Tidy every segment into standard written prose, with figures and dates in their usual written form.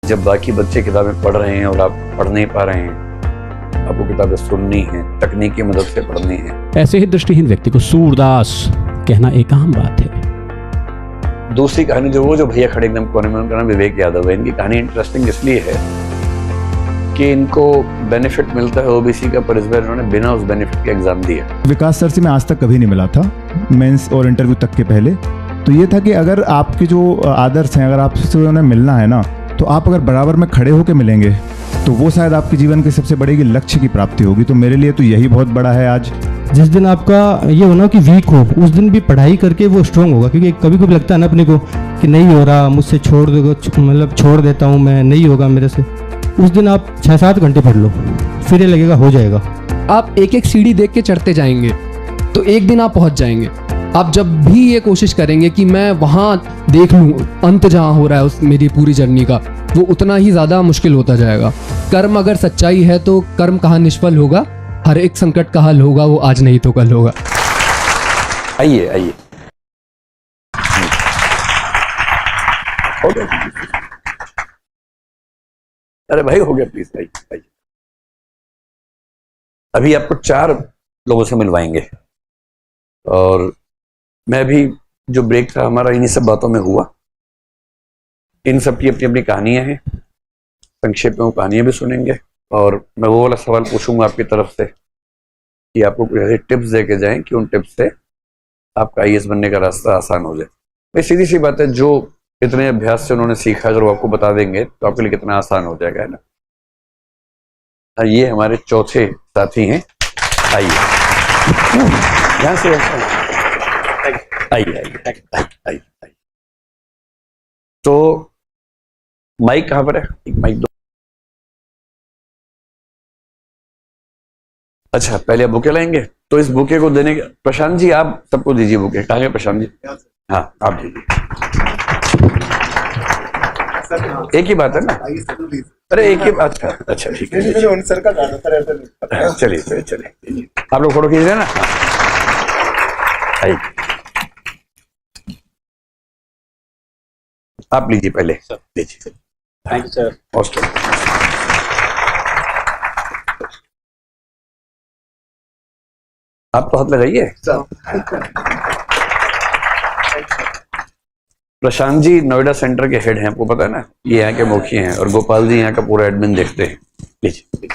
जब बाकी बच्चे किताबें पढ़ रहे हैं और आप पढ़ नहीं पा रहे हैं, आपको किताबें सुननी है, तकनीकी मदद से पढ़नी है। ऐसे ही दृष्टिहीन व्यक्ति को सूरदास कहना एक आम बात है। दूसरी कहानी जो भैया खड़े एकदम कोने में, उनका नाम विवेक यादव है। इनकी कहानी इंटरेस्टिंग इसलिए है कि इनको बेनिफिट मिलता है ओबीसी का, पर इस बार इन्होंने बिना उस बेनिफिट के एग्जाम दिया। विकास सर से मैं आज तक कभी नहीं मिला था, मेंस और इंटरव्यू तक के पहले। तो ये था कि अगर आपके जो आदर्श हैं, अगर आपसे उन्हें मिलना है ना, तो आप अगर बराबर में खड़े होकर मिलेंगे तो वो शायद आपके जीवन के सबसे बड़े लक्ष्य की प्राप्ति होगी। तो मेरे लिए तो यही बहुत बड़ा है आज। जिस दिन आपका ये होना कि वीक हो, उस दिन भी पढ़ाई करके वो स्ट्रांग होगा। क्योंकि कभी कभी लगता है ना अपने को कि नहीं हो रहा, मुझसे छोड़ दो, मतलब छोड़ देता हूँ मैं, नहीं होगा मेरे से। उस दिन आप 6-7 घंटे पढ़ लो, फिर ये लगेगा हो जाएगा। आप एक एक सीढ़ी देख के चढ़ते जाएंगे तो एक दिन आप पहुंच जाएंगे। आप जब भी ये कोशिश करेंगे कि मैं वहाँ देख लूँ अंत जहाँ हो रहा है उस मेरी पूरी जर्नी का, वो उतना ही ज़्यादा मुश्किल होता जाएगा। कर्म अगर सच्चाई है तो कर्म कहाँ निष्फल होगा, हर एक संकट का हल होगा, वो आज नहीं तो कल होगा। आइए आइए, हो गया? अरे भाई हो गया, प्लीज आइए। अभी आपको 4 लोगों से मिलवाएंगे और मैं भी, जो ब्रेक था हमारा इन्हीं सब बातों में हुआ। इन सब की अपनी अपनी कहानियां हैं, संक्षेप में वो कहानियां भी सुनेंगे और मैं वो वाला सवाल पूछूंगा आपकी तरफ से कि आपको कुछ ऐसे टिप्स दे के जाएं कि उन टिप्स से आपका आईएएस बनने का रास्ता आसान हो जाए। भाई सीधी सी बात है, जो इतने अभ्यास से उन्होंने सीखा, अगर वो आपको बता देंगे तो आपके लिए कितना आसान हो जाएगा, है ना। ये हमारे चौथे साथी हैं, आइए यहाँ से, आइए। तो माइक कहाँ पर है? एक माइक दो। अच्छा, पहले आप बुके लाएंगे, तो इस बुके को देने के, प्रशांत जी आप सबको दीजिए बुके। कहाँ गए प्रशांत जी? हाँ आप दीजिए। एक ही बात है ना? अरे एक ही बात है। अच्छा ठीक है, चलिए आप लोग फोटो खींच रहे हैं ना? आइए, आप लीजिए पहले, लीजिए। Thank you sir. आप तो हाथ लगाइए। प्रशांत जी नोएडा सेंटर के हेड हैं, आपको पता है ना, ये यहाँ के मुखिया हैं, और गोपाल जी यहाँ का पूरा एडमिन देखते हैं। लीजिए।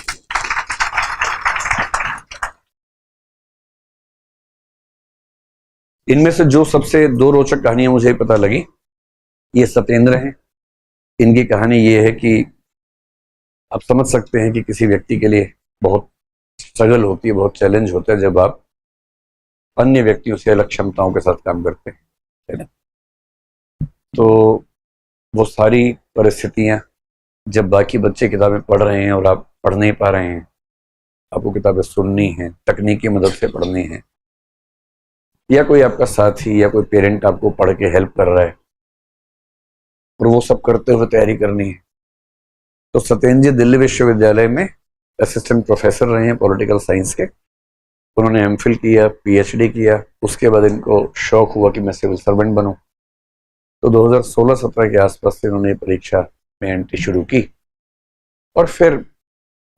इनमें से जो सबसे 2 रोचक कहानियां मुझे पता लगी, ये सत्येंद्र हैं। इनकी कहानी ये है कि आप समझ सकते हैं कि किसी व्यक्ति के लिए बहुत स्ट्रगल होती है, बहुत चैलेंज होता है जब आप अन्य व्यक्तियों से अलग क्षमताओं के साथ काम करते हैं, है ना। तो वो सारी परिस्थितियां, जब बाकी बच्चे किताबें पढ़ रहे हैं और आप पढ़ नहीं पा रहे हैं, आपको किताबें सुननी है, तकनीकी मदद से पढ़नी है, या कोई आपका साथी या कोई पेरेंट आपको पढ़ के हेल्प कर रहा है और वो सब करते हुए तैयारी करनी है। तो सत्येंद्र जी दिल्ली विश्वविद्यालय में असिस्टेंट प्रोफेसर रहे हैं पॉलिटिकल साइंस के। उन्होंने एमफिल किया, पीएचडी किया। उसके बाद इनको शौक हुआ कि मैं सिविल सर्वेंट बनूं, तो 2016-17 के आसपास से इन्होंने परीक्षा में एंट्री शुरू की और फिर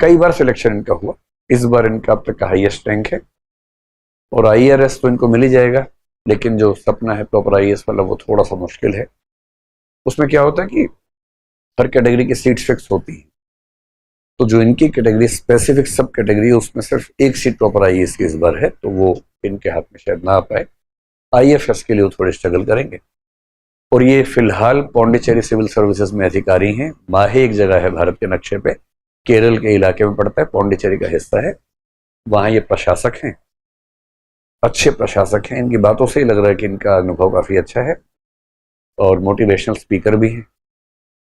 कई बार सिलेक्शन इनका हुआ। इस बार इनका अब तक का हाईएस्ट रैंक है और आईआरएस तो इनको मिल ही जाएगा, लेकिन जो सपना है प्रॉपर आईएएस वाला वो थोड़ा सा मुश्किल है। उसमें क्या होता है कि हर कैटेगरी की सीट्स फिक्स होती है, तो जो इनकी कैटेगरी स्पेसिफिक सब कैटेगरी है उसमें सिर्फ एक सीट प्रॉपर आईएएस की इस बार है, तो वो इनके हाथ में शायद ना आ पाए। आईएफएस के लिए वो थोड़े स्ट्रगल करेंगे। और ये फिलहाल पौंडीचेरी सिविल सर्विसेज में अधिकारी हैं। माहे एक जगह है भारत के नक्शे पे, केरल के इलाके में पड़ता है, पौंडीचेरी का हिस्सा है। वहाँ ये प्रशासक हैं, अच्छे प्रशासक हैं। इनकी बातों से ही लग रहा है कि इनका अनुभव काफ़ी अच्छा है और मोटिवेशनल स्पीकर भी हैं।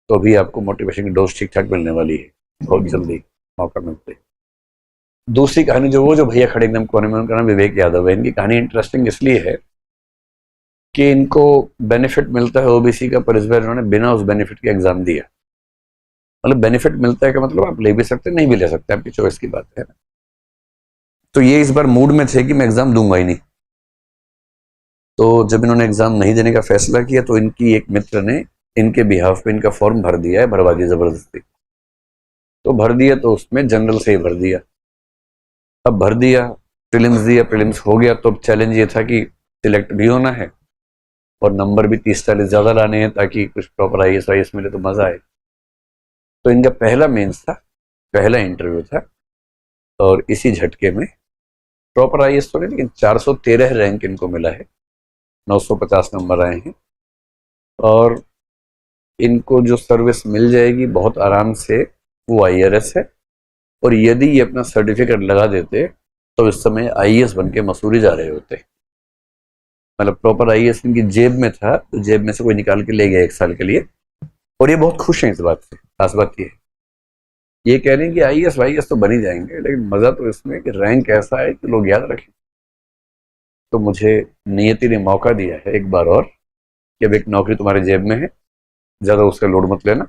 तो अभी आपको मोटिवेशन की डोज ठीक ठाक मिलने वाली है, बहुत जल्दी मौका मिलते हैं। दूसरी कहानी जो भैया खड़े एकदम कोने में, उनका नाम विवेक यादव है। इनकी कहानी इंटरेस्टिंग इसलिए है कि इनको बेनिफिट मिलता है ओबीसी का, पर इस बार इन्होंने बिना उस बेनिफिट के एग्जाम दिया। मतलब बेनिफिट मिलता है का मतलब आप ले भी सकते, नहीं भी ले सकते, आपकी चॉइस की बात है। तो ये इस बार मूड में थे कि मैं एग्जाम दूंगा ही नहीं। तो जब इन्होंने एग्जाम नहीं देने का फैसला किया तो इनकी एक मित्र ने इनके बिहाफ पे इनका फॉर्म भर दिया है, भरवा दिया ज़बरदस्ती। तो भर दिया तो उसमें जनरल से ही भर दिया। अब भर दिया, प्रीलिम्स दिया, प्रीलिम्स हो गया, तो अब चैलेंज ये था कि सिलेक्ट भी होना है और नंबर भी 30-40 ज़्यादा लाने हैं ताकि कुछ प्रॉपर IAS मिले तो मज़ा आए। तो इनका पहला मेंस था, पहला इंटरव्यू था, और इसी झटके में प्रॉपर IAS तो नहीं लेकिन 413 रैंक इनको मिला है, 950 नंबर आए हैं। और इनको जो सर्विस मिल जाएगी बहुत आराम से वो IRS है, और यदि ये अपना सर्टिफिकेट लगा देते तो इस समय IAS बन के मसूरी जा रहे होते। मतलब प्रॉपर IAS इनकी जेब में था, तो जेब में से कोई निकाल के ले गया 1 साल के लिए, और ये बहुत खुश हैं इस बात से। खास बात ये कह रहे हैं कि IAS तो बन ही जाएंगे, लेकिन मज़ा तो इसमें कि रैंक ऐसा है कि लोग याद रखें। तो मुझे नियति ने मौका दिया है एक बार और कि अब एक नौकरी तुम्हारे जेब में है, ज़्यादा उसका लोड मत लेना,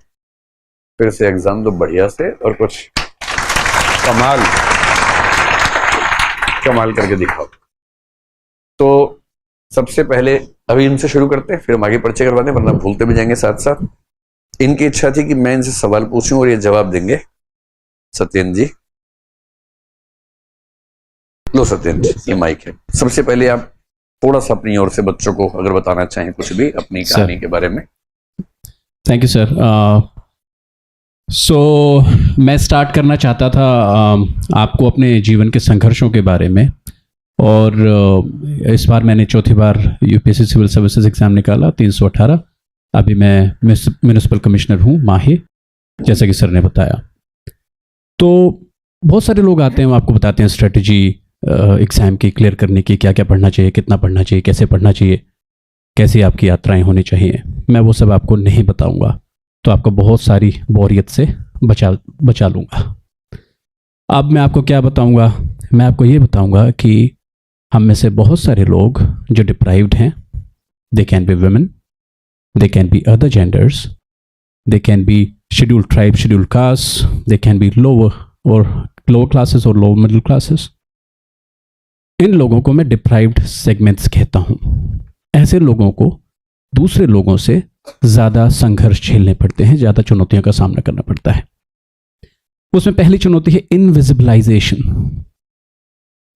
फिर से एग्ज़ाम दो बढ़िया से और कुछ कमाल करके दिखाओ। तो सबसे पहले अभी इनसे शुरू करते हैं, फिर हम आगे पर्चे करवा दें वरना भूलते भी जाएंगे साथ साथ। इनकी इच्छा थी कि मैं इनसे सवाल पूछूं और ये जवाब देंगे। सत्येंद्र जी, लो सत्येंद्र जी, ये माइक है। सबसे पहले आप थोड़ा सा अपनी ओर से बच्चों को अगर बताना चाहें कुछ भी अपनी कहानी के बारे में। Thank you sir. सो मैं स्टार्ट करना चाहता था आपको अपने जीवन के संघर्षों के बारे में, और इस बार मैंने चौथी बार UPSC सिविल सर्विसेज एग्ज़ाम निकाला 318। अभी मैं म्यूनिसिपल कमिश्नर हूँ माहे, जैसा कि सर ने बताया। तो बहुत सारे लोग आते हैं, वो आपको बताते हैं स्ट्रेटजी एग्ज़ाम की क्लियर करने की, क्या क्या पढ़ना चाहिए, कितना पढ़ना चाहिए, कैसे पढ़ना चाहिए, कैसी आपकी यात्राएं होनी चाहिए। मैं वो सब आपको नहीं बताऊंगा, तो आपको बहुत सारी बोरियत से बचा लूँगा। अब मैं आपको क्या बताऊंगा? मैं आपको ये बताऊंगा कि हम में से बहुत सारे लोग जो डिप्राइव्ड हैं, they can be women, they can be other genders, they can be scheduled tribe, scheduled caste, they can be lower classes और लोअर मिडिल क्लासेस। इन लोगों को मैं डिप्राइव्ड सेगमेंट्स कहता हूँ। ऐसे लोगों को दूसरे लोगों से ज़्यादा संघर्ष झेलने पड़ते हैं, ज़्यादा चुनौतियों का सामना करना पड़ता है। उसमें पहली चुनौती है इनविजिबलाइजेशन।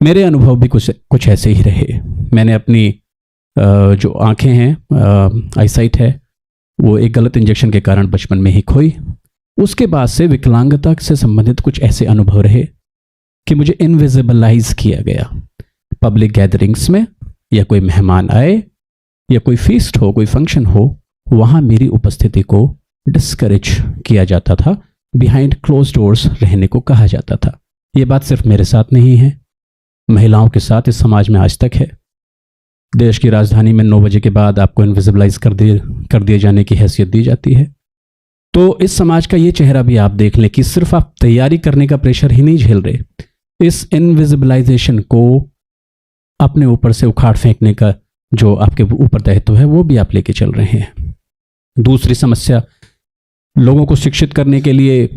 मेरे अनुभव भी कुछ ऐसे ही रहे। मैंने अपनी जो आंखें हैं, आईसाइट है, वो एक गलत इंजेक्शन के कारण बचपन में ही खोई। उसके बाद से विकलांगता से संबंधित कुछ ऐसे अनुभव रहे कि मुझे इनविजिबलाइज किया गया। पब्लिक गैदरिंग्स में या कोई मेहमान आए या कोई फीस्ट हो, कोई फंक्शन हो, वहाँ मेरी उपस्थिति को डिस्करेज किया जाता था, बिहाइंड क्लोज डोर्स रहने को कहा जाता था। ये बात सिर्फ मेरे साथ नहीं है, महिलाओं के साथ इस समाज में आज तक है। देश की राजधानी में 9 बजे के बाद आपको इनविजिबलाइज कर दिए जाने की हैसियत दी जाती है। तो इस समाज का ये चेहरा भी आप देख लें कि सिर्फ आप तैयारी करने का प्रेशर ही नहीं झेल रहे, इस इनविजिबलाइजेशन को अपने ऊपर से उखाड़ फेंकने का जो आपके ऊपर दायित्व है वो भी आप लेके चल रहे हैं। दूसरी समस्या, लोगों को शिक्षित करने के लिए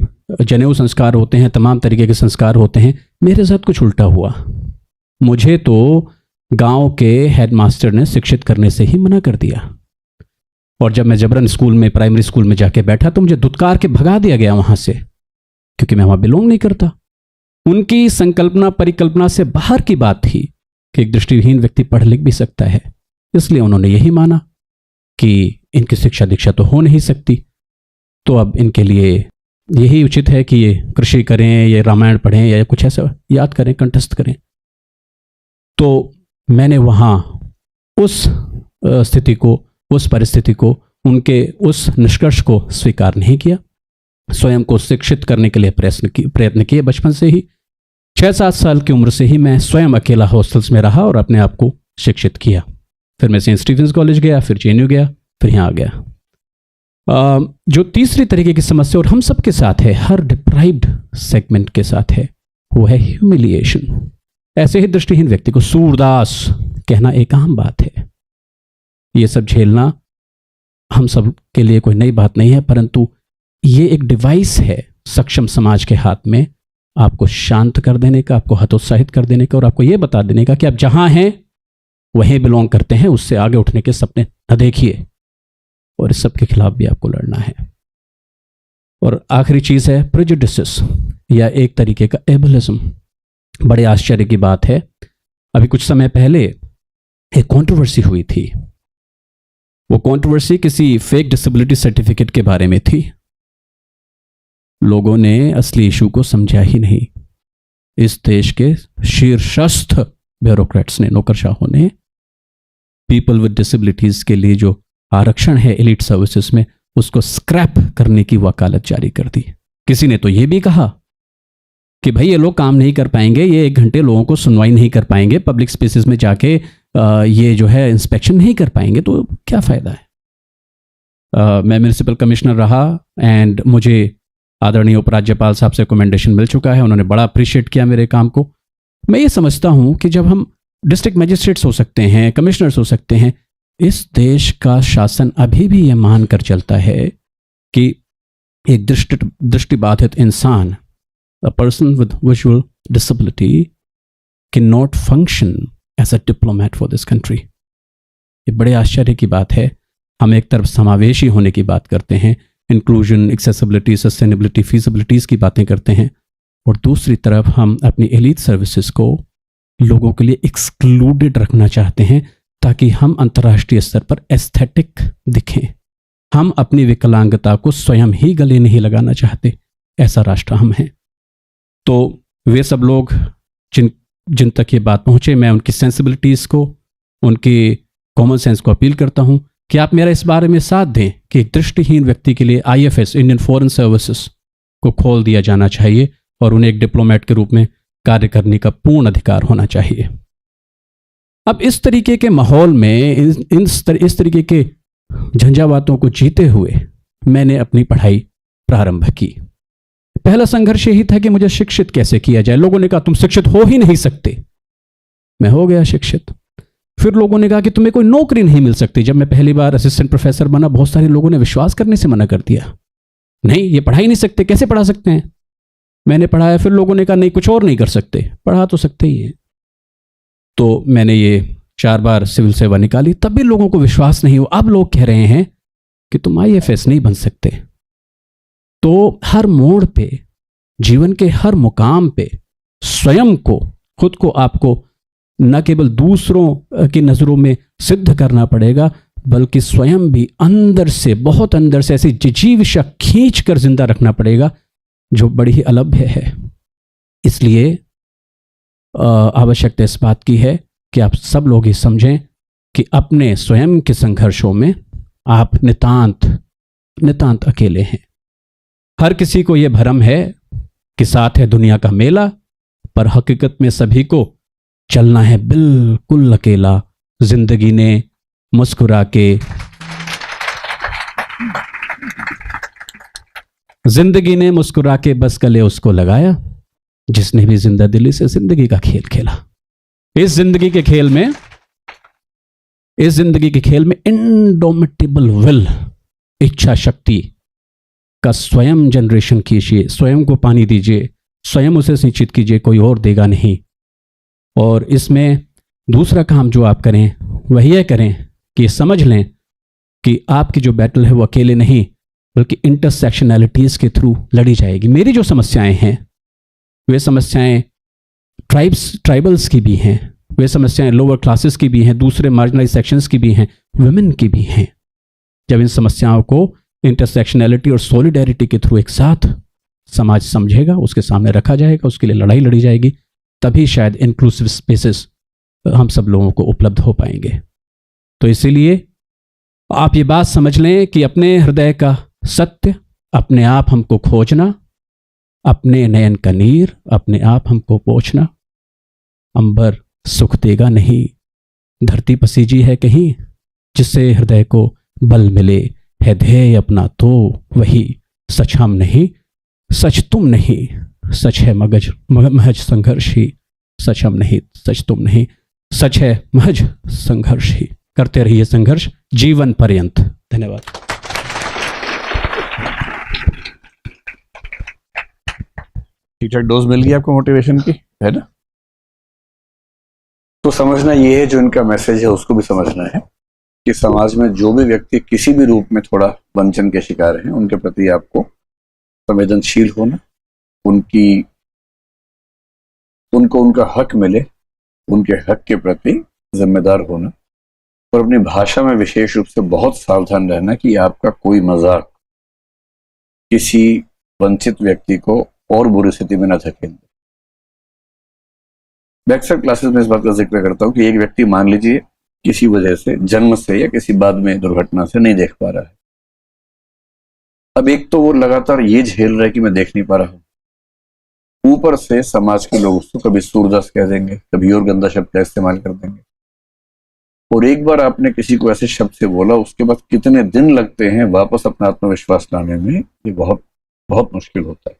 जनेऊ संस्कार होते हैं, तमाम तरीके के संस्कार होते हैं। मेरे साथ कुछ उल्टा हुआ। मुझे तो गांव के हेडमास्टर ने शिक्षित करने से ही मना कर दिया, और जब मैं जबरन स्कूल में, प्राइमरी स्कूल में जाके बैठा तो मुझे धुतकार के भगा दिया गया वहां से, क्योंकि मैं वहां बिलोंग नहीं करता। उनकी संकल्पना परिकल्पना से बाहर की बात थी कि एक दृष्टिहीन व्यक्ति पढ़ लिख भी सकता है, इसलिए उन्होंने यही माना कि इनकी शिक्षा दीक्षा तो हो नहीं सकती, तो अब इनके लिए यही उचित है कि ये कृषि करें, ये रामायण पढ़ें या कुछ ऐसा याद करें, कंठस्थ करें। तो मैंने वहाँ उस स्थिति को, उस परिस्थिति को, उनके उस निष्कर्ष को स्वीकार नहीं किया। स्वयं को शिक्षित करने के लिए प्रयत्न किए। बचपन से ही 6-7 साल की उम्र से ही मैं स्वयं अकेला हॉस्टल्स में रहा और अपने आप को शिक्षित किया। फिर मैं सेंट स्टीफेंस कॉलेज गया, फिर JNU गया, फिर यहाँ आ गया। जो तीसरी तरीके की समस्या, और हम सबके साथ है, हर डिप्राइव्ड सेगमेंट के साथ है, वो है ह्यूमिलिएशन। ऐसे ही दृष्टिहीन व्यक्ति को सूरदास कहना एक आम बात है। ये सब झेलना हम सब के लिए कोई नई बात नहीं है, परंतु ये एक डिवाइस है सक्षम समाज के हाथ में, आपको शांत कर देने का, आपको हतोत्साहित कर देने का, और आपको ये बता देने का कि आप जहां हैं वहीं बिलोंग करते हैं, उससे आगे उठने के सपने न देखिए। और इस सब के खिलाफ भी आपको लड़ना है। और आखिरी चीज़ है प्रेजुडिसेस, या एक तरीके का एबलिज्म। बड़े आश्चर्य की बात है, अभी कुछ समय पहले एक कंट्रोवर्सी हुई थी। वो कंट्रोवर्सी किसी फेक डिसेबिलिटी सर्टिफिकेट के बारे में थी। लोगों ने असली इशू को समझा ही नहीं। इस देश के शीर्षस्थ ब्यूरोक्रेट्स ने, नौकरशाहों ने, पीपल विद डिसेबिलिटीज के लिए जो आरक्षण है एलिट सर्विसेज में, उसको स्क्रैप करने की वकालत जारी कर दी। किसी ने तो ये भी कहा कि भाई ये लोग काम नहीं कर पाएंगे, ये 1 घंटे लोगों को सुनवाई नहीं कर पाएंगे, पब्लिक स्पेसेस में जाके ये जो है इंस्पेक्शन नहीं कर पाएंगे, तो क्या फ़ायदा है। मैं म्यूनिसिपल कमिश्नर रहा एंड मुझे आदरणीय उपराज्यपाल साहब से रिकमेंडेशन मिल चुका है, उन्होंने बड़ा अप्रिशिएट किया मेरे काम को। मैं ये समझता हूँ कि जब हम डिस्ट्रिक्ट मजिस्ट्रेट्स हो सकते हैं, कमिश्नर्स हो सकते हैं, इस देश का शासन अभी भी ये मान कर चलता है कि एक दृष्टिबाधित इंसान, a person with visual disability cannot function as a diplomat for this country। ये बड़े आश्चर्य की बात है। हम एक तरफ समावेशी होने की बात करते हैं, इंक्लूजन, एक्सेसिबिलिटी, सस्टेनेबिलिटी, फीजिबिलिटीज की बातें करते हैं, और दूसरी तरफ हम अपनी एलीट सर्विसेज को लोगों के लिए एक्सक्लूडेड रखना चाहते हैं ताकि हम अंतर्राष्ट्रीय स्तर पर एस्थेटिक दिखें। हम अपनी विकलांगता को स्वयं ही गले नहीं लगाना चाहते, ऐसा राष्ट्र हम हैं। तो वे सब लोग जिन तक ये बात पहुँचे, मैं उनकी सेंसिबिलिटीज़ को, उनकी कॉमन सेंस को अपील करता हूँ कि आप मेरा इस बारे में साथ दें कि एक दृष्टिहीन व्यक्ति के लिए IFS, इंडियन फॉरेन सर्विसेज को खोल दिया जाना चाहिए और उन्हें एक डिप्लोमेट के रूप में कार्य करने का पूर्ण अधिकार होना चाहिए। अब इस तरीके के माहौल में, इस तरीके के झंझावातों को जीते हुए मैंने अपनी पढ़ाई प्रारंभ की। पहला संघर्ष यही था कि मुझे शिक्षित कैसे किया जाए। लोगों ने कहा तुम शिक्षित हो ही नहीं सकते। मैं हो गया शिक्षित। फिर लोगों ने कहा कि तुम्हें कोई नौकरी नहीं मिल सकती। जब मैं पहली बार असिस्टेंट प्रोफेसर बना, बहुत सारे लोगों ने विश्वास करने से मना कर दिया, नहीं ये पढ़ा ही नहीं सकते, कैसे पढ़ा सकते हैं। मैंने पढ़ाया, फिर लोगों ने कहा नहीं कुछ और नहीं कर सकते, पढ़ा तो सकते ही हैं। तो मैंने ये 4 बार सिविल सेवा निकाली, तब भी लोगों को विश्वास नहीं हुआ। अब लोग कह रहे हैं कि तुम IFS नहीं बन सकते। तो हर मोड़ पे, जीवन के हर मुकाम पे स्वयं को, खुद को आपको न केवल दूसरों की नजरों में सिद्ध करना पड़ेगा, बल्कि स्वयं भी अंदर से, बहुत अंदर से ऐसी जिजीविषा खींच कर जिंदा रखना पड़ेगा जो बड़ी ही अलभ्य है। इसलिए आवश्यकता इस बात की है कि आप सब लोग ये समझें कि अपने स्वयं के संघर्षों में आप नितांत अकेले हैं। हर किसी को यह भ्रम है कि साथ है दुनिया का मेला, पर हकीकत में सभी को चलना है बिल्कुल अकेला। जिंदगी ने मुस्कुरा के बस गले उसको लगाया जिसने भी जिंदा दिली से जिंदगी का खेल खेला। इस जिंदगी के खेल में इंडोमिटेबल विल, इच्छा शक्ति का स्वयं जनरेशन कीजिए, स्वयं को पानी दीजिए, स्वयं उसे सिंचित कीजिए, कोई और देगा नहीं। और इसमें दूसरा काम जो आप करें वह यह करें कि समझ लें कि आपकी जो बैटल है वो अकेले नहीं, बल्कि इंटरसेक्शनैलिटीज के थ्रू लड़ी जाएगी। मेरी जो समस्याएं हैं वे समस्याएं ट्राइबल्स की भी हैं, वे समस्याएं लोअर क्लासेस की भी हैं, दूसरे मार्जिनलाइज सेक्शंस की भी हैं, वुमेन की भी हैं। जब इन समस्याओं को इंटरसेक्शनैलिटी और सॉलिडेरिटी के थ्रू एक साथ समाज समझेगा, उसके सामने रखा जाएगा, उसके लिए लड़ाई लड़ी जाएगी, तभी शायद इंक्लूसिव स्पेसेस हम सब लोगों को उपलब्ध हो पाएंगे। तो इसीलिए आप ये बात समझ लें कि अपने हृदय का सत्य अपने आप हमको खोजना, अपने नयन का नीर अपने आप हमको पोंछना। अंबर सुख देगा नहीं, धरती पसीजी है कहीं, जिससे हृदय को बल मिले है ध्येय अपना तो वही। सच हम नहीं, सच तुम नहीं, सच है महज संघर्ष ही। सच हम नहीं, सच तुम नहीं, सच है महज संघर्ष ही। करते रहिए संघर्ष जीवन पर्यंत। धन्यवाद। ठीक ठाक डोज मिल गई आपको मोटिवेशन की, है ना? तो समझना ये है, जो इनका मैसेज है उसको भी समझना है कि समाज में जो भी व्यक्ति किसी भी रूप में थोड़ा वंचन के शिकार हैं, उनके प्रति आपको संवेदनशील होना, उनको उनका हक मिले, उनके हक के प्रति जिम्मेदार होना, और अपनी भाषा में विशेष रूप से बहुत सावधान रहना कि आपका कोई मजाक किसी वंचित व्यक्ति को और बुरी स्थिति में न धकेल दे। मैं अक्सर क्लासेस में इस बात का जिक्र करता हूं कि एक व्यक्ति मान लीजिए किसी वजह से जन्म से या किसी बाद में दुर्घटना से नहीं देख पा रहा है। अब एक तो वो लगातार ये झेल रहा है कि मैं देख नहीं पा रहा हूं, ऊपर से समाज के लोग उसको कभी सूरदास कह देंगे, कभी और गंदा शब्द का इस्तेमाल कर देंगे। और एक बार आपने किसी को ऐसे शब्द से बोला, उसके बाद कितने दिन लगते हैं वापस अपना आत्मविश्वास लाने में, ये बहुत बहुत मुश्किल होता है।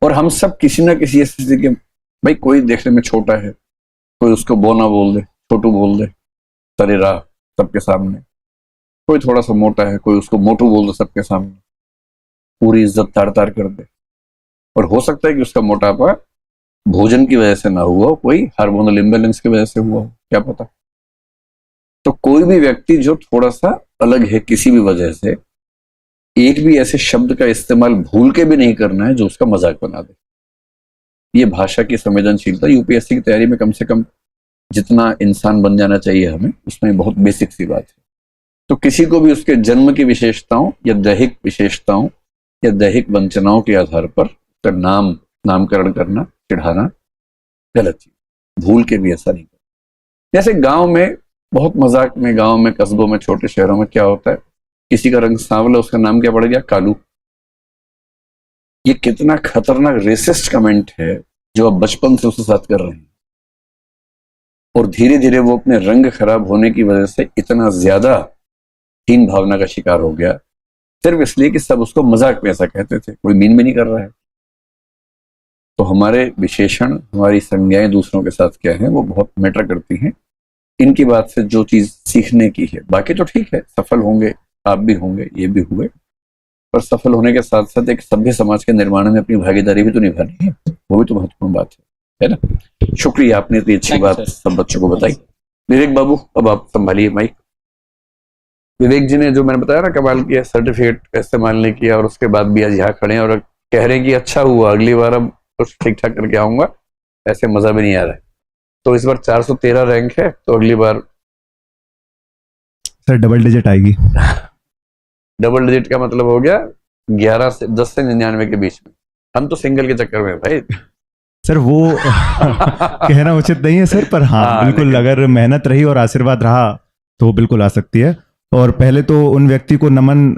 और हम सब किसी ना किसी ऐसी स्थिति के, भाई कोई देखने में छोटा है, कोई उसको बोना बोल दे, छोटू बोल दे सरे राह सबके सामने, कोई थोड़ा सा मोटा है, कोई उसको मोटू बोल दे सबके सामने, पूरी इज्जत तार तार कर दे। और हो सकता है कि उसका मोटापा भोजन की वजह से ना हुआ हो, कोई हार्मोनल इम्बैलेंस की वजह से हुआ हो, क्या पता। तो कोई भी व्यक्ति जो थोड़ा सा अलग है किसी भी वजह से, एक भी ऐसे शब्द का इस्तेमाल भूल के भी नहीं करना है जो उसका मजाक बना दे। ये भाषा की संवेदनशीलता यूपीएससी की तैयारी में कम से कम जितना इंसान बन जाना चाहिए हमें, उसमें बहुत बेसिक सी बात है। तो किसी को भी उसके जन्म की विशेषताओं या दैहिक विशेषताओं या दैहिक वंचनाओं के आधार पर उसका नामकरण करना, चिढ़ाना गलत चीज। भूल के भी ऐसा नहीं करना। जैसे गांव में बहुत मजाक में, गांव में, कस्बों में, छोटे शहरों में क्या होता है, किसी का रंग सांवला, उसका नाम क्या पड़ गया, कालू। ये कितना खतरनाक रेसिस्ट कमेंट है जो आप बचपन से उसके साथ कर रहे हैं, और धीरे धीरे वो अपने रंग खराब होने की वजह से इतना ज्यादा हीन भावना का शिकार हो गया, सिर्फ इसलिए कि सब उसको मजाक में ऐसा कहते थे, कोई मीन भी नहीं कर रहा है। तो हमारे विशेषण, हमारी संज्ञाएं दूसरों के साथ क्या है, वो बहुत मैटर करती हैं। इनकी बात से जो चीज सीखने की है, बाकी तो ठीक है, सफल होंगे, आप भी होंगे, ये भी हुए, पर सफल होने के साथ साथ एक सभ्य समाज के निर्माण में अपनी भागीदारी भी तो निभानी है, वो भी तो महत्वपूर्ण बात है ना। शुक्रिया, आपने इतनी अच्छी बात सब बच्चों को बताई। विवेक बाबू, अब आप संभालिए माइक। विवेक जी ने जो मैंने बताया ना कमाल किया, सर्टिफिकेट का इस्तेमाल नहीं किया और उसके बाद भी आज यहाँ खड़े हैं और कह रहे हैं कि अच्छा हुआ, अगली बार अब कुछ ठीक ठाक करके आऊंगा, ऐसे मजा भी नहीं आ रहा है। तो इस बार 413 रैंक है, तो अगली बार सर डबल डिजिट आएगी। डबल डिजिट का मतलब हो गया 10 से 99 के बीच में। हम तो सिंगल के चक्कर में भाई। सर वो कहना उचित नहीं है सर, पर हाँ बिल्कुल, अगर मेहनत रही और आशीर्वाद रहा तो बिल्कुल आ सकती है। और पहले तो उन व्यक्ति को नमन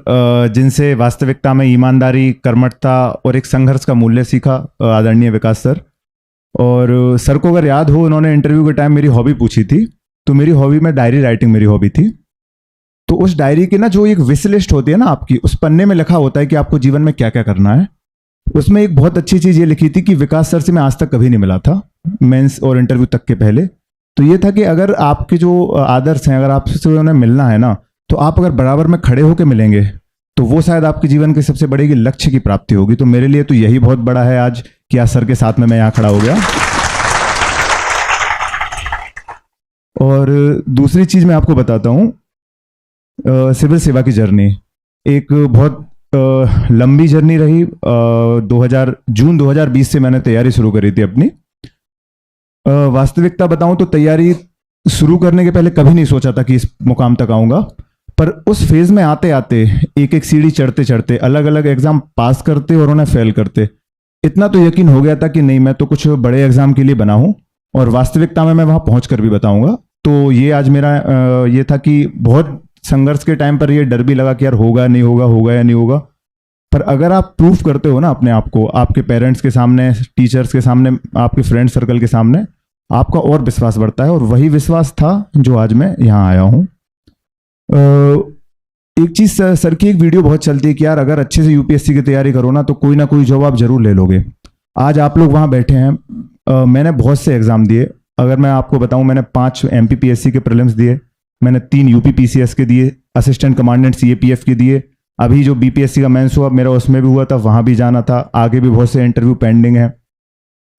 जिनसे वास्तविकता में ईमानदारी, कर्मठता और एक संघर्ष का मूल्य सीखा, आदरणीय विकास सर। और सर को अगर याद हो, उन्होंने इंटरव्यू के टाइम मेरी हॉबी पूछी थी, तो मेरी हॉबी में डायरी राइटिंग मेरी हॉबी थी। तो उस डायरी की ना जो एक विश लिस्ट होती है ना आपकी, उस पन्ने में लिखा होता है कि आपको जीवन में क्या क्या करना है। उसमें एक बहुत अच्छी चीज़ ये लिखी थी कि विकास सर से मैं आज तक कभी नहीं मिला था, मेंस और इंटरव्यू तक के पहले। तो ये था कि अगर आपके जो आदर्श हैं, अगर आपसे उन्हें मिलना है ना, तो आप अगर बराबर में खड़े होकर मिलेंगे तो वो शायद आपके जीवन के सबसे बड़े लक्ष्य की प्राप्ति होगी। तो मेरे लिए तो यही बहुत बड़ा है आज कि आज सर के साथ में मैं यहाँ खड़ा हो गया। और दूसरी चीज मैं आपको बताता हूँ, सिविल सेवा की जर्नी एक बहुत लंबी जर्नी रही। जून 2020 से मैंने तैयारी शुरू करी थी अपनी। वास्तविकता बताऊं तो तैयारी शुरू करने के पहले कभी नहीं सोचा था कि इस मुकाम तक आऊंगा, पर उस फेज में आते आते एक एक सीढ़ी चढ़ते चढ़ते अलग अलग एग्जाम पास करते और उन्हें फेल करते इतना तो यकीन हो गया था कि नहीं, मैं तो कुछ बड़े एग्जाम के लिए बना हूं, और वास्तविकता में मैं वहां पहुंच कर भी बताऊंगा। तो ये आज मेरा ये था कि बहुत संघर्ष के टाइम पर ये डर भी लगा कि यार होगा नहीं होगा, होगा या नहीं होगा। पर अगर आप प्रूफ करते हो ना अपने आप को, आपके पेरेंट्स के सामने, टीचर्स के सामने, आपके फ्रेंड सर्कल के सामने, आपका और विश्वास बढ़ता है। और वही विश्वास था जो आज मैं यहाँ आया हूँ। एक चीज सर की एक वीडियो बहुत चलती है कि यार अगर अच्छे से यूपीएससी की तैयारी करो ना तो कोई ना कोई जॉब आप जरूर ले लोगे। आज आप लोग वहाँ बैठे हैं। मैंने बहुत से एग्जाम दिए। अगर मैं आपको बताऊं, मैंने 5 एमपीपीएससी के प्रीलिम्स दिए, मैंने 3 यूपीपीसीएस के दिए, असिस्टेंट कमांडेंट सीएपीएफ के दिए, अभी जो बीपीएससी का मेंस हुआ मेरा उसमें भी हुआ था, वहाँ भी जाना था, आगे भी बहुत से इंटरव्यू पेंडिंग है।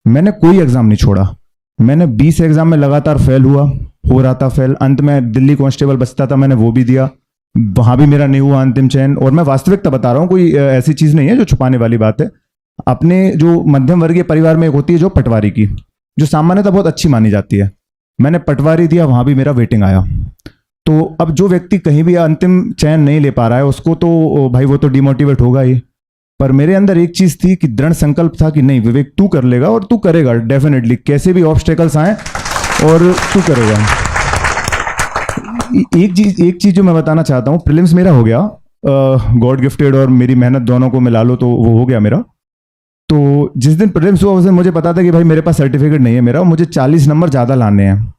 मैंने कोई एग्जाम नहीं छोड़ा। मैंने 20 एग्जाम में लगातार फेल हुआ, हो रहा था फेल। अंत में दिल्ली कांस्टेबल बचता था, मैंने वो भी दिया, वहाँ भी मेरा नहीं हुआ अंतिम चयन। और मैं वास्तविकता बता रहा हूँ, कोई ऐसी चीज़ नहीं है जो छुपाने वाली बात है। अपने जो मध्यम वर्गीय परिवार में एक होती है जो पटवारी की, जो सामान्यतः बहुत अच्छी मानी जाती है, मैंने पटवारी दिया, वहाँ भी मेरा वेटिंग आया। तो अब जो व्यक्ति कहीं भी अंतिम चयन नहीं ले पा रहा है उसको तो भाई वो तो डिमोटिवेट होगा ही। पर मेरे अंदर एक चीज़ थी कि दृढ़ संकल्प था कि नहीं विवेक, तू कर लेगा और तू करेगा डेफिनेटली, कैसे भी ऑब्स्टेकल्स आए और तू करेगा। एक चीज़ जो मैं बताना चाहता हूँ, प्रीलिम्स मेरा हो गया, गॉड गिफ्टेड और मेरी मेहनत दोनों को मिला लो तो वो हो गया मेरा। तो जिस दिन प्रीलिम्स हुआ उस दिन मुझे पता था कि भाई मेरे पास सर्टिफिकेट नहीं है मेरा, मुझे 40 नंबर ज़्यादा लाने हैं।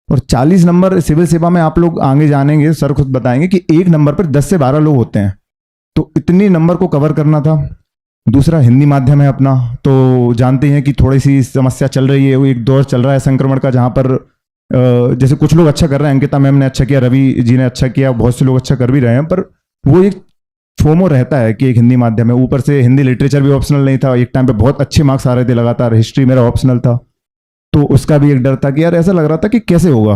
और 40 नंबर सिविल सेवा में आप लोग आगे जानेंगे, सर खुद बताएंगे कि एक नंबर पर 10 से 12 लोग होते हैं, तो इतनी नंबर को कवर करना था। दूसरा हिंदी माध्यम है अपना, तो जानते हैं कि थोड़ी सी समस्या चल रही है, वो एक दौर चल रहा है संक्रमण का, जहाँ पर जैसे कुछ लोग अच्छा कर रहे हैं, अंकिता मैम ने अच्छा किया, रवि जी ने अच्छा किया, बहुत से लोग अच्छा कर भी रहे हैं, पर वो एक फोमो रहता है कि एक हिंदी माध्यम है। ऊपर से हिंदी लिटरेचर भी ऑप्शनल नहीं था, एक टाइम पे बहुत अच्छे मार्क्स आ रहे थे लगातार, हिस्ट्री मेरा ऑप्शनल था, तो उसका भी एक डर था कि यार ऐसा लग रहा था कि कैसे होगा।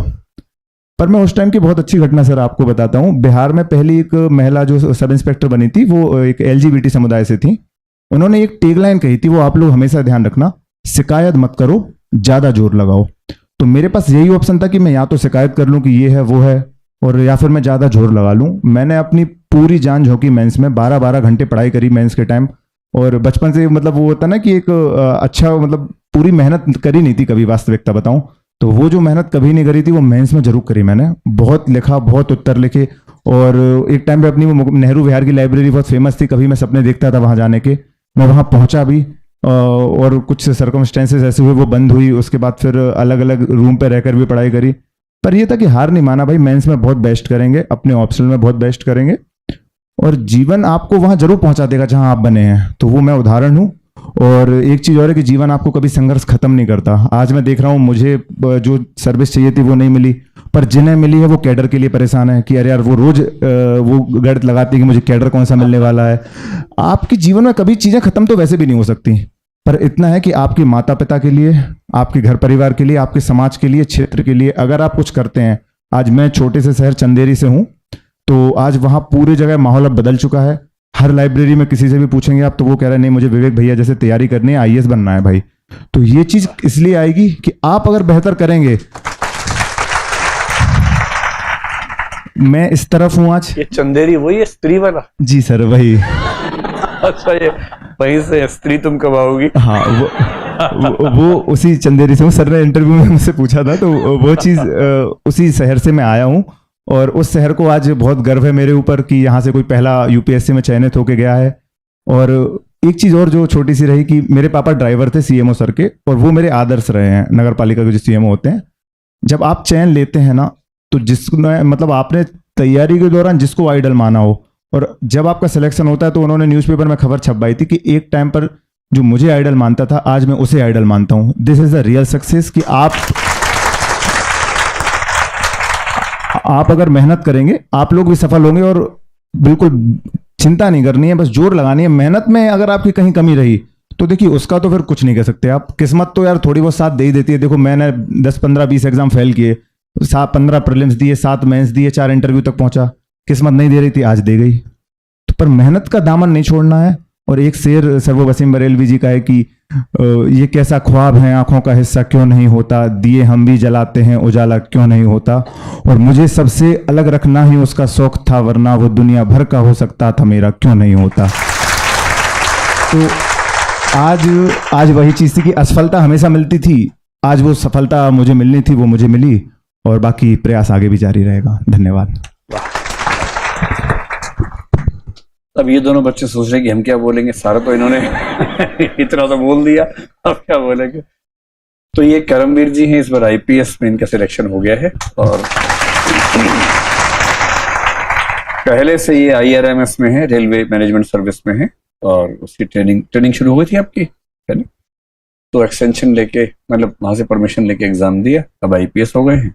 पर मैं उस टाइम की बहुत अच्छी घटना सर आपको बताता हूँ। बिहार में पहली एक महिला जो सब इंस्पेक्टर बनी थी, वो एक LGBT समुदाय से थी। उन्होंने एक टैगलाइन कही थी, वो आप लोग हमेशा ध्यान रखना, शिकायत मत करो, ज़्यादा जोर लगाओ। तो मेरे पास यही ऑप्शन था कि मैं या तो शिकायत कर लूँ कि ये है वो है, और या फिर मैं ज़्यादा जोर लगा लूँ। मैंने अपनी पूरी जान झोंकी मेंस में, 12-12 घंटे पढ़ाई करी मेंस के टाइम। और बचपन से मतलब वो होता ना कि एक अच्छा मतलब पूरी मेहनत करी नहीं थी कभी, वास्तविकता बताऊं तो वो जो मेहनत कभी नहीं करी थी वो मेंस में जरूर करी मैंने। बहुत लिखा, बहुत उत्तर लिखे। और एक टाइम पे अपनी वो नेहरू विहार की लाइब्रेरी बहुत फेमस थी, कभी मैं सपने देखता था वहाँ जाने के, मैं वहाँ पहुँचा भी। और कुछ सर्कमस्टेंसेस ऐसे हुए वो बंद हुई, उसके बाद फिर अलग अलग रूम पे रहकर भी पढ़ाई करी। पर ये था कि हार नहीं माना भाई, मेंस में बहुत बेस्ट करेंगे, अपने ऑप्शनल में बहुत बेस्ट करेंगे, और जीवन आपको वहां जरूर पहुंचा देगा जहां आप बने हैं। तो वो मैं उदाहरण हूं। और एक चीज और है कि जीवन आपको कभी संघर्ष खत्म नहीं करता। आज मैं देख रहा हूं मुझे जो सर्विस चाहिए थी वो नहीं मिली, पर जिन्हें मिली है वो कैडर के लिए परेशान है कि अरे यार वो रोज वो गणित लगाती है कि मुझे कैडर कौन सा मिलने वाला है। आपके जीवन में कभी चीजें खत्म तो वैसे भी नहीं हो सकती, पर इतना है कि आपके माता पिता के लिए, आपके घर परिवार के लिए, आपके समाज के लिए, क्षेत्र के लिए अगर आप कुछ करते हैं। आज मैं छोटे से शहर चंदेरी से हूं, तो आज वहां पूरी जगह माहौल अब बदल चुका है। हर लाइब्रेरी में किसी से भी पूछेंगे आप तो वो कह रहे हैं नहीं मुझे विवेक भैया जैसे तैयारी करनी है, IAS बनना है भाई। तो ये चीज इसलिए आएगी कि आप अगर बेहतर करेंगे। मैं इस तरफ हूं आज। ये चंदेरी वही है स्त्री वाला? जी सर वही। अच्छा, ये वहीं से स्त्री तुम कब आओगी? हाँ वो उसी चंदेरी से हूँ। सर ने इंटरव्यू में मुझसे पूछा था, तो वो चीज़ उसी शहर से मैं आया हूँ। और उस शहर को आज बहुत गर्व है मेरे ऊपर कि यहाँ से कोई पहला UPSC में चयनित होके गया है। और एक चीज़ और जो छोटी सी रही कि मेरे पापा ड्राइवर थे CMO सर के, और वो मेरे आदर्श रहे हैं नगर पालिका के जो CMO होते हैं। जब आप चयन लेते हैं ना, तो जिसको मतलब आपने तैयारी के दौरान जिसको आइडल माना हो, और जब आपका सिलेक्शन होता है तो उन्होंने न्यूज़पेपर में खबर छपवाई थी कि एक टाइम पर जो मुझे आइडल मानता था आज मैं उसे आइडल मानता हूँ। This is the real success कि आप अगर मेहनत करेंगे आप लोग भी सफल होंगे। और बिल्कुल चिंता नहीं करनी है, बस जोर लगानी है। मेहनत में अगर आपकी कहीं कमी रही तो देखिए उसका तो फिर कुछ नहीं कर सकते आप। किस्मत तो यार थोड़ी बहुत साथ दे ही देती है। देखो मैंने 10, 15, 20 एग्जाम फेल किए, 15 प्रीलिम्स दिए, 7 मेंस दिए, 4 इंटरव्यू तक पहुंचा। किस्मत नहीं दे रही थी, आज दे गई। तो पर मेहनत का दामन नहीं छोड़ना है। और एक शेर सर्वो वसीम बरेलवी जी का है कि ये कैसा ख्वाब है आंखों का हिस्सा क्यों नहीं होता, दिए हम भी जलाते हैं उजाला क्यों नहीं होता। और मुझे सबसे अलग रखना ही उसका शौक था, वरना वो दुनिया भर का हो सकता था, मेरा क्यों नहीं होता। तो आज वही चीज़ थी कि असफलता हमेशा मिलती थी, आज वो सफलता मुझे मिलनी थी, वो मुझे मिली। और बाकी प्रयास आगे भी जारी रहेगा। धन्यवाद। अब ये दोनों बच्चे सोच रहे हैं कि हम क्या बोलेंगे, सारा तो इन्होंने इतना तो बोल दिया, अब क्या बोलेंगे। तो ये करमवीर जी हैं, इस बार IPS में इनका सिलेक्शन हो गया है। और पहले से ये IRMS में है, रेलवे मैनेजमेंट सर्विस में है, और उसकी ट्रेनिंग शुरू हो गई थी आपकी, है ना? तो एक्सटेंशन लेके मतलब वहां से परमिशन लेके एग्जाम दिया, अब IPS हो गए हैं।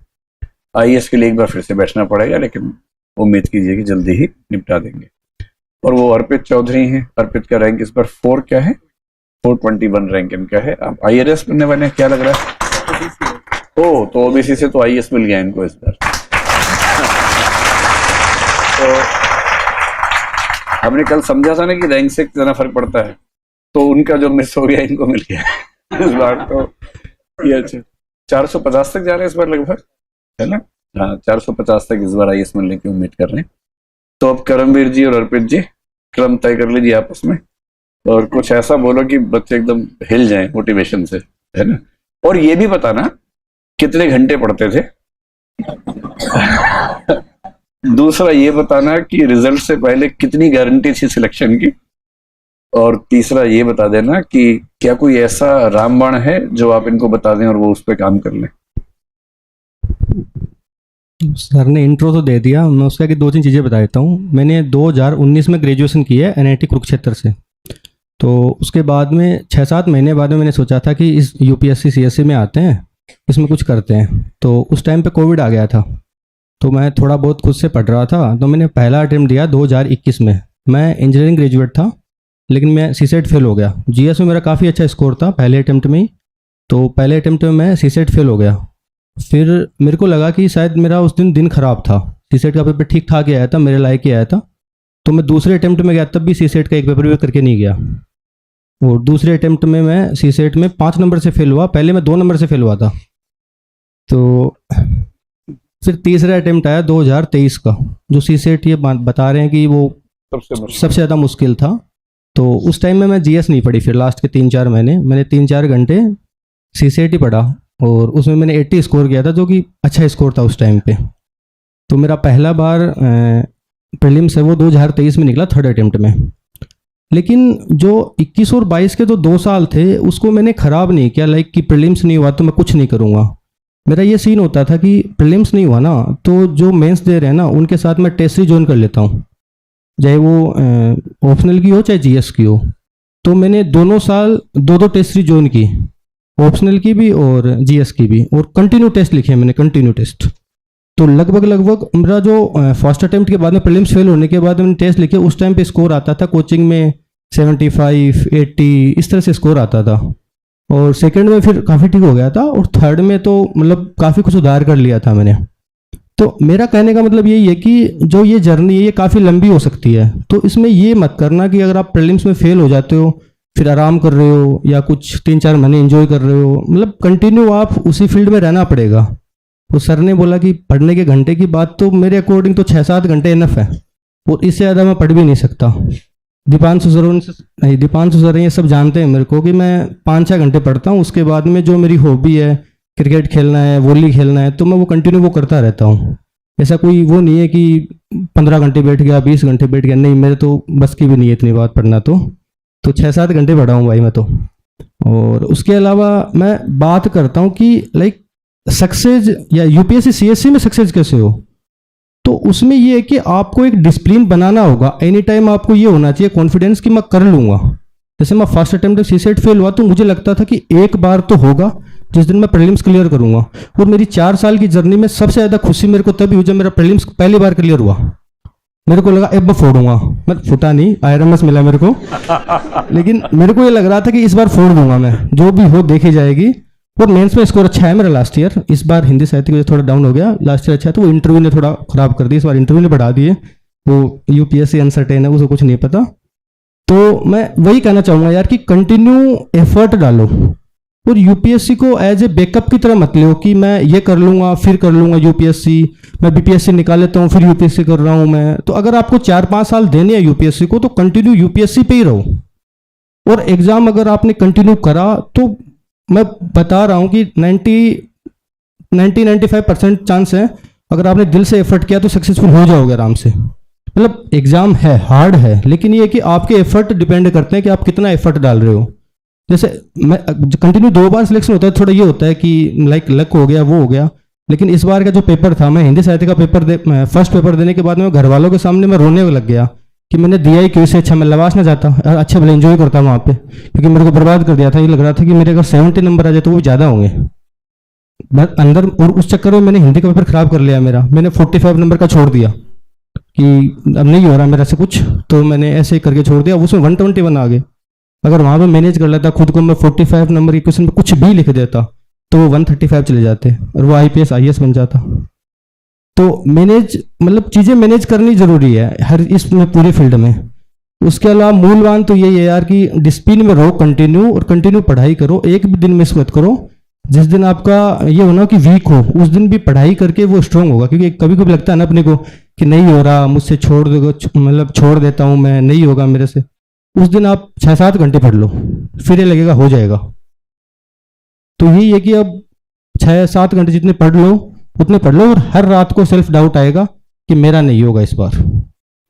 IAS के लिए एक बार फिर से बैठना पड़ेगा, लेकिन उम्मीद कीजिए कि जल्दी ही निपटा देंगे। और वो अर्पित चौधरी हैं, अर्पित का रैंक इस बार 4 क्या है, 421 रैंक इनका है। आप IRS बनने वाले हैं, क्या लग रहा है? ओ, तो ओबीसी से तो आईएएस मिल गया इनको इस बार। तो हमने कल समझा था ना कि रैंक से कितना फर्क पड़ता है, तो उनका जो मिस हो गया इनको मिल गया इस बार। तो ये अच्छा 450 तक जा रहे हैं इस बार लगभग, है ना? हाँ, 450 तक इस बार आईएएस मिलने की उम्मीद कर रहे हैं। तो अब करमवीर जी और अर्पित जी क्रम तय कर लीजिए आपस में, और कुछ ऐसा बोलो कि बच्चे एकदम हिल जाएं मोटिवेशन से, है ना? और ये भी बताना कितने घंटे पढ़ते थे। दूसरा ये बताना कि रिजल्ट से पहले कितनी गारंटी थी सिलेक्शन की। और तीसरा ये बता देना कि क्या कोई ऐसा रामबाण है जो आप इनको बता दें और वो उस पर काम कर लें। सर ने इंट्रो तो दे दिया, मैं उसका कि 2-3 चीज़ें बता देता हूँ। मैंने 2019 में ग्रेजुएशन की है NIT कुरुक्षेत्र से। तो उसके बाद में 6-7 महीने बाद में मैंने सोचा था कि इस UPSC CSE में आते हैं, इसमें कुछ करते हैं। तो उस टाइम पे कोविड आ गया था, तो मैं थोड़ा बहुत खुद से पढ़ रहा था। तो मैंने पहला अटेम्प्ट दिया 2021 में। मैं इंजीनियरिंग ग्रेजुएट था, लेकिन मैं CSET फेल हो गया। GS में मेरा काफ़ी अच्छा स्कोर था पहले अटेम्प्ट में ही, तो पहले अटेम्प्ट में मैं CSET फेल हो गया। फिर मेरे को लगा कि शायद मेरा उस दिन ख़राब था। CSET का पेपर ठीक ठाक ही आया था, मेरे लायक ही आया था। तो मैं दूसरे अटेम्प्ट में गया, तब भी CSET का एक पेपर भी करके नहीं गया। और दूसरे अटेम्प्ट में मैं CSET में 5 नंबर से फेल हुआ, पहले मैं 2 नंबर से फेल हुआ था। तो फिर तीसरा अटेम्प्ट आया 2023 का, जो CSET ये बता रहे हैं कि वो सबसे ज़्यादा मुश्किल था। तो उस टाइम में मैं GS नहीं पढ़ी। फिर लास्ट के 3-4 महीने मैंने 3-4 घंटे CSET ही पढ़ा, और उसमें मैंने 80 स्कोर किया था, जो कि अच्छा स्कोर था उस टाइम पे। तो मेरा पहला बार प्रीलिम्स है वो 2023 में निकला, थर्ड अटेम्प्ट में। लेकिन जो 21 और 22 के तो 2 साल थे, उसको मैंने ख़राब नहीं किया। लाइक कि प्रीलिम्स नहीं हुआ तो मैं कुछ नहीं करूँगा। मेरा ये सीन होता था कि प्रीलिम्स नहीं हुआ ना, तो जो मेंस दे रहे हैं ना, उनके साथ मैं टेस्ट ही ज्वाइन कर लेता हूँ, चाहे वो ऑप्शनल की हो चाहे GS की हो। तो मैंने दोनों साल 2-2 टेस्ट ही ज्वाइन की, ऑप्शनल की भी और GS की भी, और कंटिन्यू टेस्ट लिखे मैंने, कंटिन्यू टेस्ट। तो लगभग मेरा जो फर्स्ट अटेम्प्ट के बाद में प्रीलिम्स फेल होने के बाद मैंने टेस्ट लिखे, उस टाइम पे स्कोर आता था कोचिंग में 75, 80 इस तरह से स्कोर आता था। और सेकंड में फिर काफ़ी ठीक हो गया था, और थर्ड में तो मतलब काफ़ी कुछ सुधार कर लिया था मैंने। तो मेरा कहने का मतलब यही है कि जो ये जर्नी है ये काफ़ी लंबी हो सकती है। तो इसमें ये मत करना कि अगर आप प्रीलिम्स में फेल हो जाते हो फिर आराम कर रहे हो या कुछ 3-4 महीने एंजॉय कर रहे हो, मतलब कंटिन्यू आप उसी फील्ड में रहना पड़ेगा। तो सर ने बोला कि पढ़ने के घंटे की बात, तो मेरे अकॉर्डिंग तो 6-7 घंटे इनफ है, और इससे ज़्यादा मैं पढ़ भी नहीं सकता। दीपांशु सर ये सब जानते हैं मेरे को कि मैं 5-6 घंटे पढ़ता हूँ। उसके बाद में जो मेरी हॉबी है, क्रिकेट खेलना है, वॉली खेलना है, तो मैं वो कंटिन्यू वो करता रहता हूँ। ऐसा कोई वो नहीं है कि 15 घंटे बैठ गया, 20 घंटे बैठ गया, नहीं, मेरे तो बस की भी नहीं है इतनी बात पढ़ना। तो 6-7 घंटे पढ़ा हूँ भाई मैं तो। और उसके अलावा मैं बात करता हूँ कि लाइक सक्सेस या UPSC CSE में सक्सेस कैसे हो, तो उसमें ये है कि आपको एक डिसिप्लिन बनाना होगा। एनी टाइम आपको ये होना चाहिए कॉन्फिडेंस कि मैं कर लूँगा। जैसे मैं फर्स्ट अटेम्प्ट CSET फेल हुआ, तो मुझे लगता था कि एक बार तो होगा जिस दिन मैं प्रीलिम्स क्लियर करूँगा। और मेरी 4 साल की जर्नी में सबसे ज़्यादा खुशी मेरे को तभी हुई जब मेरा प्रीलिम्स पहली बार क्लियर हुआ। मेरे को लगा अब मैं फोड़ूंगा, मैं फुटा नहीं, IRMS मिला मेरे को, लेकिन मेरे को ये लग रहा था कि इस बार फोड़ दूंगा मैं, जो भी हो देखी जाएगी। और मेंस में स्कोर अच्छा है मेरा लास्ट ईयर। इस बार हिंदी साहित्य की वजह थोड़ा डाउन हो गया, लास्ट ईयर अच्छा है, तो वो इंटरव्यू ने थोड़ा खराब कर दी। इस बार इंटरव्यू ने बढ़ा दिए, वो UPSC अनसर्टेन है, उसको कुछ नहीं पता। तो मैं वही कहना चाहूँगा यार कि कंटिन्यू एफर्ट डालो, और UPSC को एज ए बैकअप की तरह मत लो कि मैं ये कर लूँगा फिर कर लूँगा UPSC, मैं BPSC निकाल लेता हूँ फिर UPSC कर रहा हूँ मैं। तो अगर आपको 4-5 साल देने हैं UPSC को, तो कंटिन्यू UPSC पे ही रहो। और एग्ज़ाम अगर आपने कंटिन्यू करा, तो मैं बता रहा हूँ कि 90-95% चांस है, अगर आपने दिल से एफर्ट किया तो सक्सेसफुल हो जाओगे आराम से। मतलब एग्ज़ाम है, हार्ड है, लेकिन ये कि आपके एफर्ट डिपेंड करते हैं कि आप कितना एफर्ट डाल रहे हो। जैसे मैं कंटिन्यू 2 बार सिलेक्शन होता है, थोड़ा ये होता है कि लाइक लक हो गया, वो हो गया। लेकिन इस बार का जो पेपर था, मैं हिंदी साहित्य का पेपर फर्स्ट पेपर देने के बाद में घर वालों के सामने मैं रोने लग गया कि मैंने दिया ही क्यों से, अच्छा मैं लवास ना जाता, अच्छा भले एंजॉय करता वहाँ पे, क्योंकि मेरे को बर्बाद कर दिया था। ये लग रहा था कि मेरे अगर 70 नंबर आ जाए तो वो ज़्यादा होंगे अंदर, और उस चक्कर में मैंने हिंदी का पेपर खराब कर लिया मेरा। मैंने 45 नंबर का छोड़ दिया कि अब नहीं हो रहा मेरा से कुछ, तो मैंने ऐसे ही करके छोड़ दिया। उसमें 121 आ गए। अगर वहाँ पर मैनेज कर लेता खुद को, मैं 45 नंबर की क्वेश्चन में कुछ भी लिख देता, तो 135 चले जाते और वो IPS IAS बन जाता। तो मैनेज मतलब चीज़ें मैनेज करनी ज़रूरी है हर इसमें पूरे फील्ड में। उसके अलावा मूलवान तो यही है यार कि डिसिप्लिन में रहो कंटिन्यू, और कंटिन्यू पढ़ाई करो, एक भी दिन मिस मत करो। जिस दिन आपका ये होना कि वीक हो उस दिन भी पढ़ाई करके वो स्ट्रांग होगा, क्योंकि कभी कभी लगता है ना अपने को कि नहीं हो रहा मुझसे, छोड़ दो मतलब छोड़ देता हूँ मैं, नहीं होगा मेरे से। उस दिन आप 6-7 घंटे पढ़ लो, फिर ये लगेगा हो जाएगा। तो यही है कि अब 6-7 घंटे जितने पढ़ लो उतने पढ़ लो, और हर रात को सेल्फ डाउट आएगा कि मेरा नहीं होगा इस बार।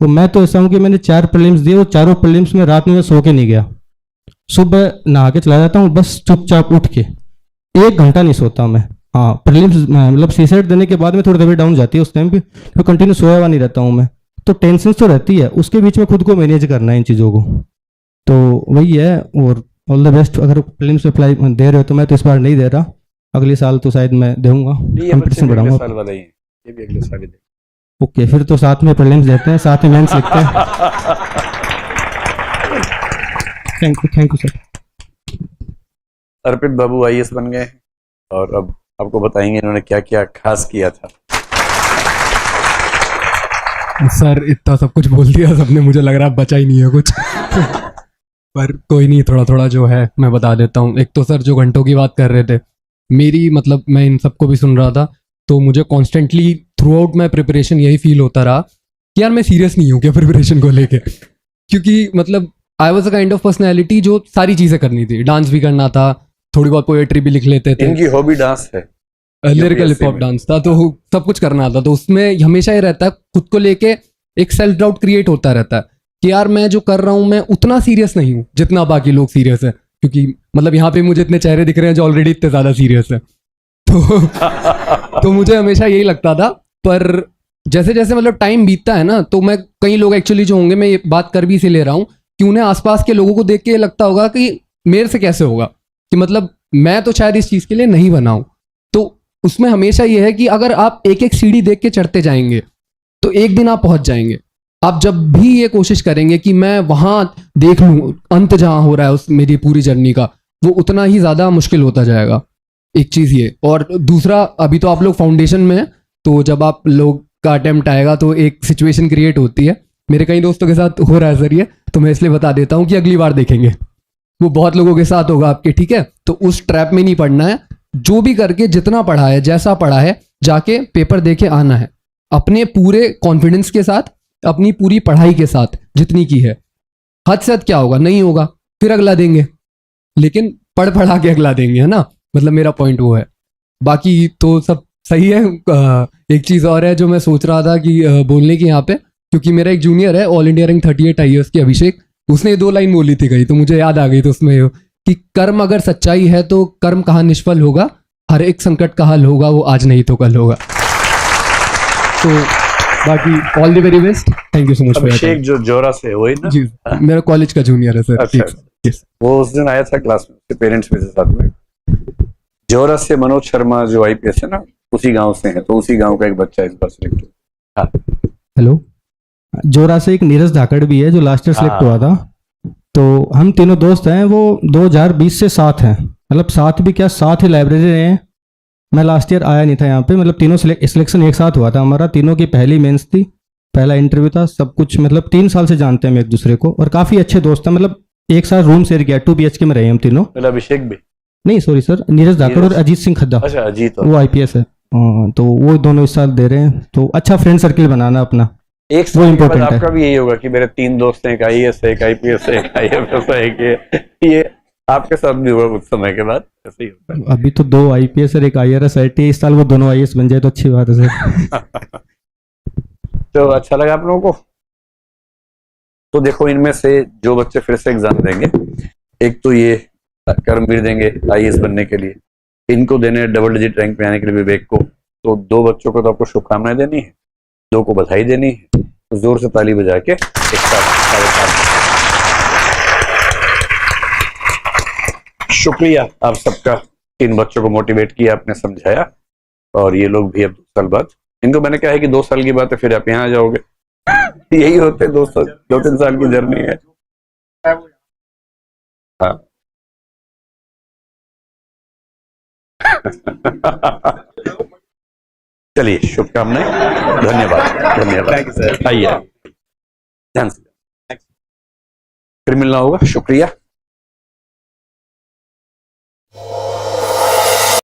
तो मैं तो ऐसा हूँ कि मैंने 4 प्रीलिम्स दिए और चारों प्रीलिम्स में रात में मैं सो के नहीं गया। सुबह नहा के चला जाता हूँ बस चुपचाप उठ के, 1 घंटा नहीं सोता मैं। हाँ प्रीलिम्स मतलब सीसेट देने के बाद में थोड़ी तबीयत डाउन जाती है उस टाइम पे, तो कंटिन्यू सोया हुआ नहीं रहता हूँ मैं। तो टेंशन तो रहती है, उसके बीच में खुद को मैनेज करना है इन चीज़ों को। तो वही है, और ऑल द बेस्ट। अगर प्रीलिम्स अप्लाई दे रहे हो तो मैं तो इस बार नहीं दे रहा, अगले साल तो शायद मैं दूंगा, ये बच्चे कंपटीशन भी अगले बढ़ाऊंगा। साल वाला ही है, ये भी अगले साल ही देंगे। ओके, फिर तो साथ में प्रीलिम्स देते हैं, साथ में मेंस लिखते हैं। Thank you sir. Arpit Babu IAS बन गए हैं और अब आपको बताएंगे इन्होंने क्या क्या खास किया था। सर इतना सब कुछ बोल दिया सबने, मुझे लग रहा है बचा ही नहीं है कुछ। पर कोई नहीं, थोड़ा थोड़ा जो है मैं बता देता हूँ। एक तो सर जो घंटों की बात कर रहे थे, मेरी मतलब मैं इन सबको भी सुन रहा था, तो मुझे constantly through out my preparation यही फील होता रहा कि यार मैं सीरियस नहीं हूँ क्या प्रिपरेशन को लेके। क्योंकि मतलब I was a kind of personality जो सारी चीज़ें करनी थी, डांस भी करना था, थोड़ी बहुत पोएट्री भी लिख लेते थे, इनकी हॉबी डांस है, लिरिकल हिप हॉप में। डांस था, तो सब कुछ करना था। तो उसमें हमेशा ये रहता है खुद को लेके एक सेल्फ डाउट क्रिएट होता रहता है कि यार मैं जो कर रहा हूँ मैं उतना सीरियस नहीं हूँ जितना बाकी लोग सीरियस है। क्योंकि मतलब यहाँ पे मुझे इतने चेहरे दिख रहे हैं जो ऑलरेडी इतने ज़्यादा सीरियस है, तो मुझे हमेशा यही लगता था। पर जैसे जैसे मतलब टाइम बीतता है ना, तो मैं कई लोग एक्चुअली जो होंगे, मैं ये बात कर भी इसे ले रहा हूँ कि उन्हें आसपास के लोगों को देख के लगता होगा कि मेरे से कैसे होगा, कि मतलब मैं तो शायद इस चीज़ के लिए नहीं बना हूँ। तो उसमें हमेशा ये है कि अगर आप एक एक सीढ़ी देख के चढ़ते जाएंगे तो एक दिन आप पहुंच जाएंगे। आप जब भी ये कोशिश करेंगे कि मैं वहां देख लूं अंत जहां हो रहा है उस मेरी पूरी जर्नी का, वो उतना ही ज़्यादा मुश्किल होता जाएगा। एक चीज़ ये, और दूसरा अभी तो आप लोग फाउंडेशन में हैं, तो जब आप लोग का अटेम्प्ट आएगा तो एक सिचुएशन क्रिएट होती है। मेरे कई दोस्तों के साथ हो रहा है सर ये, तो मैं इसलिए बता देता हूँ कि अगली बार देखेंगे, वो बहुत लोगों के साथ होगा आपके, ठीक है। तो उस ट्रैप में नहीं पड़ना है, जो भी करके जितना पढ़ा है जैसा पढ़ा है जाके पेपर दे के आना है, अपने पूरे कॉन्फिडेंस के साथ, अपनी पूरी पढ़ाई के साथ जितनी की है। हद से हद क्या होगा, नहीं होगा फिर अगला देंगे, लेकिन पढ़ पढ़ा के अगला देंगे, है ना। मतलब मेरा पॉइंट वो है, बाकी तो सब सही है। एक चीज़ और है जो मैं सोच रहा था कि बोलने की यहाँ पे, क्योंकि मेरा एक जूनियर है ऑल इंडिया रैंक 38 IAS की, अभिषेक, उसने 2 लाइन बोली थी कहीं, तो मुझे याद आ गई। तो उसमें कि कर्म अगर सच्चाई है तो कर्म कहाँ निष्फल होगा, हर एक संकट का हल होगा, वो आज नहीं तो कल होगा। तो बाकी all the very best, thank you so much. Abhishek जो जोरा से वही ना? जी, मेरा कॉलेज का जूनियर है सर। अच्छा, yes. वो उस दिन आया था क्लास में, उसके पेरेंट्स भी थे साथ में। जोरा से मनोज शर्मा जो IPS है ना, उसी गांव से है, तो उसी गांव का एक बच्चा इस बार सिलेक्ट हुआ। हेलो, जोरा से एक नीरज धाकड़ भी है जो लास्ट ईयर सेलेक्ट हुआ था। तो हम तीनों दोस्त हैं, वो 2020 से साथ हैं, मतलब साथ भी क्या, साथ ही लाइब्रेरी रहे हैं। मैं लास्ट ईयर आया नहीं था यहाँ पे, मतलब तीनों सिलेक्शन एक साथ हुआ था हमारा, तीनों की पहली मेंस थी, पहला इंटरव्यू था, सब कुछ। मतलब 3 साल से जानते हैं हम एक दूसरे को, और काफ़ी अच्छे दोस्त हैं। मतलब एक साथ रूम शेयर किया, 2 BHK में रहे हम तीनों। मतलब अभिषेक भी नहीं सॉरी सर, नीरज धाकड़ और अजीत सिंह खद्दा, अच्छा, अजीत वो IPS है। तो वो दोनों इस साल दे रहे हैं। तो अच्छा फ्रेंड सर्किल बनाना अपना, एक वो साल के बाद important है। आपका भी यही होगा कि मेरे 3 दोस्त हैं, एक IAS है, एक IPS है, एक IFS है, एक ये आपके साथ भी होगा कुछ समय के बाद, ऐसे ही होता है। अभी तो 2 IPS और एक IRS IT, इस साल वो दोनों IAS बन जाए तो अच्छी बात है सर। तो अच्छा लगा आप लोगों को? तो देखो, इनमें से जो बच्चे फिर से एग्जाम देंगे, एक तो ये कर्मवीर देंगे IAS बनने के लिए, इनको देने डबल डिजिट रैंक पे आने के लिए विवेक को। तो 2 बच्चों को तो आपको शुभकामनाएं देनी है, 2 को बधाई देनी है, तो जोर से ताली बजा के एक साथ। शुक्रिया आप सबका, 3 बच्चों को मोटिवेट किया, आपने समझाया, और ये लोग भी अब 2 साल बाद, इनको मैंने कहा है कि 2 साल की बात है फिर आप यहाँ आ जाओगे। यही होते 2-3 साल की जर्नी है। हाँ चलिए, शुभकामनाएं, धन्यवाद, धन्यवाद। आइए ध्यान से, फिर मिलना होगा। शुक्रिया।